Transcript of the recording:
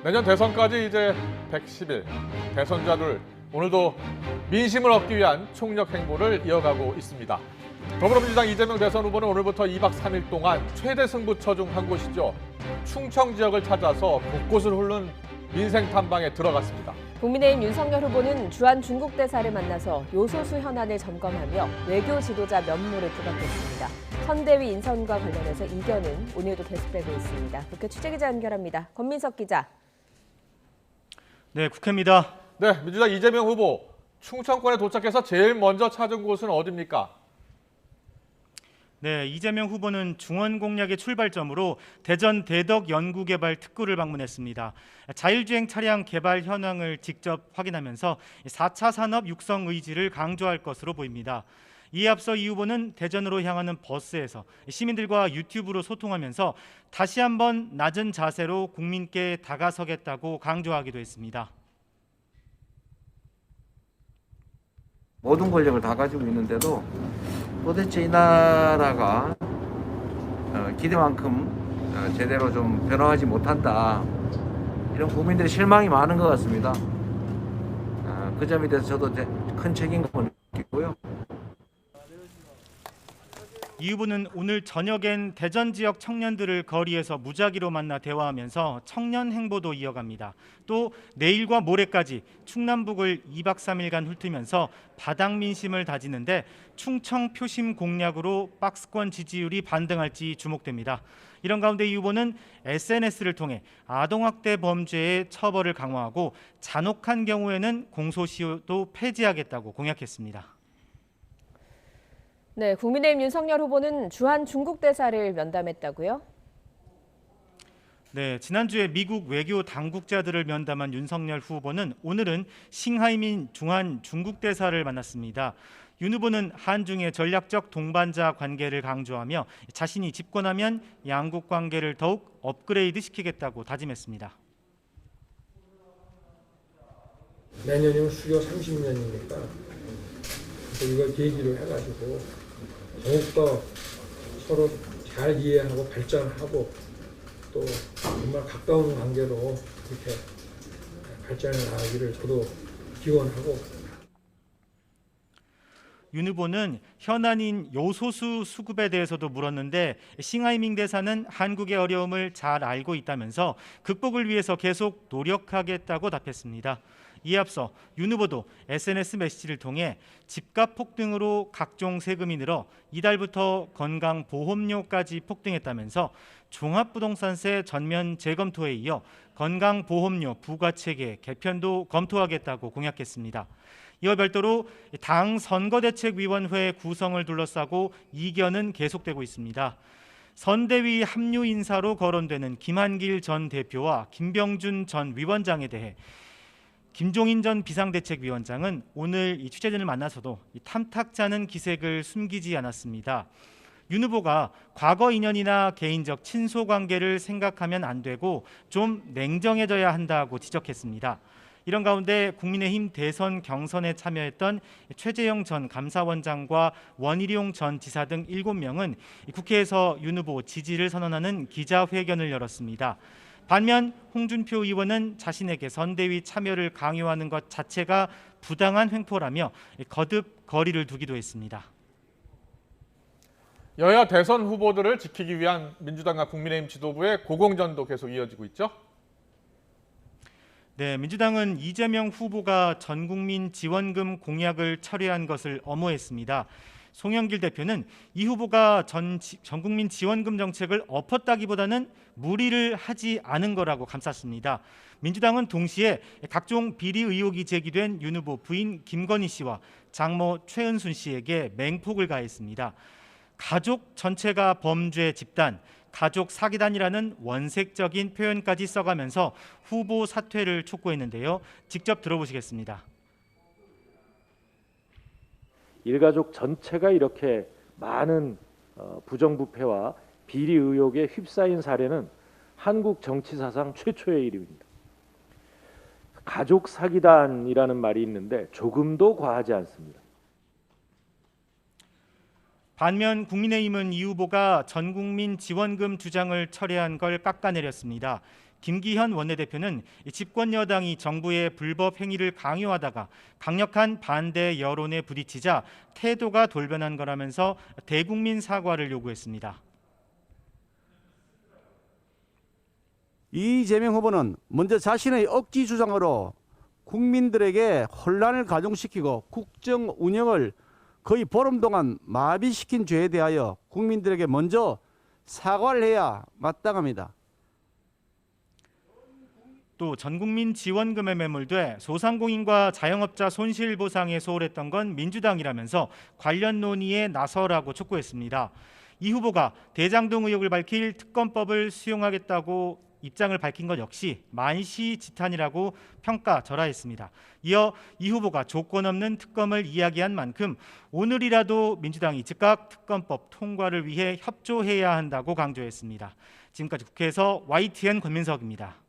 내년 대선까지 이제 110일. 대선자들 오늘도 민심을 얻기 위한 총력 행보를 이어가고 있습니다. 더불어민주당 이재명 대선 후보는 오늘부터 2박 3일 동안 최대 승부처 중 한 곳이죠. 충청 지역을 찾아서 곳곳을 훑는 민생 탐방에 들어갔습니다. 국민의힘 윤석열 후보는 주한 중국 대사를 만나서 요소수 현안을 점검하며 외교 지도자 면모를 부각했습니다. 선대위 인선과 관련해서 이견은 오늘도 계속되고 있습니다. 국회 취재기자 연결합니다. 권민석 기자. 네, 국회입니다. 네, 민주당 이재명 후보 충청권에 도착해서 제일 먼저 찾은 곳은 어디입니까? 네, 이재명 후보는 중원 공약의 출발점으로 대전 대덕 연구개발 특구를 방문했습니다. 자율주행 차량 개발 현황을 직접 확인하면서 4차 산업 육성 의지를 강조할 것으로 보입니다. 이에 앞서 이 후보는 대전으로 향하는 버스에서 시민들과 유튜브로 소통하면서 다시 한번 낮은 자세로 국민께 다가서겠다고 강조하기도 했습니다. 모든 권력을 다 가지고 있는데도 도대체 이 나라가 기대만큼 제대로 좀 변화하지 못한다. 이런 국민들의 실망이 많은 것 같습니다. 그 점에 대해서 저도 큰 책임감을 느끼고요. 이 후보는 오늘 저녁엔 대전 지역 청년들을 거리에서 무작위로 만나 대화하면서 청년 행보도 이어갑니다. 또 내일과 모레까지 충남북을 2박 3일간 훑으면서 바닥 민심을 다지는데 충청 표심 공략으로 박스권 지지율이 반등할지 주목됩니다. 이런 가운데 이 후보는 SNS를 통해 아동학대 범죄의 처벌을 강화하고 잔혹한 경우에는 공소시효도 폐지하겠다고 공약했습니다. 네, 국민의힘 윤석열 후보는 주한 중국 대사를 면담했다고요? 네, 지난주에 미국 외교 당국자들을 면담한 윤석열 후보는 오늘은 싱하이민 중한 중국 대사를 만났습니다. 윤 후보는 한중의 전략적 동반자 관계를 강조하며 자신이 집권하면 양국 관계를 더욱 업그레이드 시키겠다고 다짐했습니다. 내년이면 수교 30년이니까 이걸 계기로 해가지고 더욱더 서로 잘 이해하고 발전하고 또 정말 가까운 관계로 이렇게 발전해 나가기를 저도 기원하고. 윤 후보는 현안인 요소수 수급에 대해서도 물었는데 싱하이밍 대사는 한국의 어려움을 잘 알고 있다면서 극복을 위해서 계속 노력하겠다고 답했습니다. 이에 앞서 윤 후보도 SNS 메시지를 통해 집값 폭등으로 각종 세금이 늘어 이달부터 건강보험료까지 폭등했다면서 종합부동산세 전면 재검토에 이어 건강보험료 부과체계 개편도 검토하겠다고 공약했습니다. 이와 별도로 당 선거대책위원회 구성을 둘러싸고 이견은 계속되고 있습니다. 선대위 합류 인사로 거론되는 김한길 전 대표와 김병준 전 위원장에 대해 김종인 전 비상대책위원장은 오늘 이 취재진을 만나서도 탐탁지 않은 기색을 숨기지 않았습니다. 윤 후보가 과거 인연이나 개인적 친소 관계를 생각하면 안 되고 좀 냉정해져야 한다고 지적했습니다. 이런 가운데 국민의힘 대선 경선에 참여했던 최재형 전 감사원장과 원희룡 전 지사 등 7명은 국회에서 윤 후보 지지를 선언하는 기자회견을 열었습니다. 반면 홍준표 의원은 자신에게 선대위 참여를 강요하는 것 자체가 부당한 횡포라며 거듭 거리를 두기도 했습니다. 여야 대선 후보들을 지키기 위한 민주당과 국민의힘 지도부의 고공전도 계속 이어지고 있죠? 네, 민주당은 이재명 후보가 전국민 지원금 공약을 철회한 것을 엄호했습니다. 송영길 대표는 이 후보가 전국민 지원금 정책을 엎었다기보다는 무리를 하지 않은 거라고 감쌌습니다. 민주당은 동시에 각종 비리 의혹이 제기된 윤 후보 부인 김건희 씨와 장모 최은순 씨에게 맹폭을 가했습니다. 가족 전체가 범죄 집단, 가족 사기단이라는 원색적인 표현까지 써가면서 후보 사퇴를 촉구했는데요. 직접 들어보시겠습니다. 일가족 전체가 이렇게 많은 부정부패와 비리 의혹에 휩싸인 사례는 한국 정치사상 최초의 일입니다. 가족 사기단이라는 말이 있는데 조금도 과하지 않습니다. 반면 국민의힘은 이 후보가 전국민 지원금 주장을 철회한 걸 깎아내렸습니다. 김기현 원내대표는 집권 여당이 정부의 불법 행위를 강요하다가 강력한 반대 여론에 부딪히자 태도가 돌변한 거라면서 대국민 사과를 요구했습니다. 이재명 후보는 먼저 자신의 억지 주장으로 국민들에게 혼란을 가중시키고 국정 운영을 거의 보름 동안 마비시킨 죄에 대하여 국민들에게 먼저 사과를 해야 마땅합니다. 또 전국민 지원금에 매몰돼 소상공인과 자영업자 손실보상에 소홀했던 건 민주당이라면서 관련 논의에 나서라고 촉구했습니다. 이 후보가 대장동 의혹을 밝힐 특검법을 수용하겠다고 입장을 밝힌 것 역시 만시지탄이라고 평가절하했습니다. 이어 이 후보가 조건 없는 특검을 이야기한 만큼 오늘이라도 민주당이 즉각 특검법 통과를 위해 협조해야 한다고 강조했습니다. 지금까지 국회에서 YTN 권민석입니다.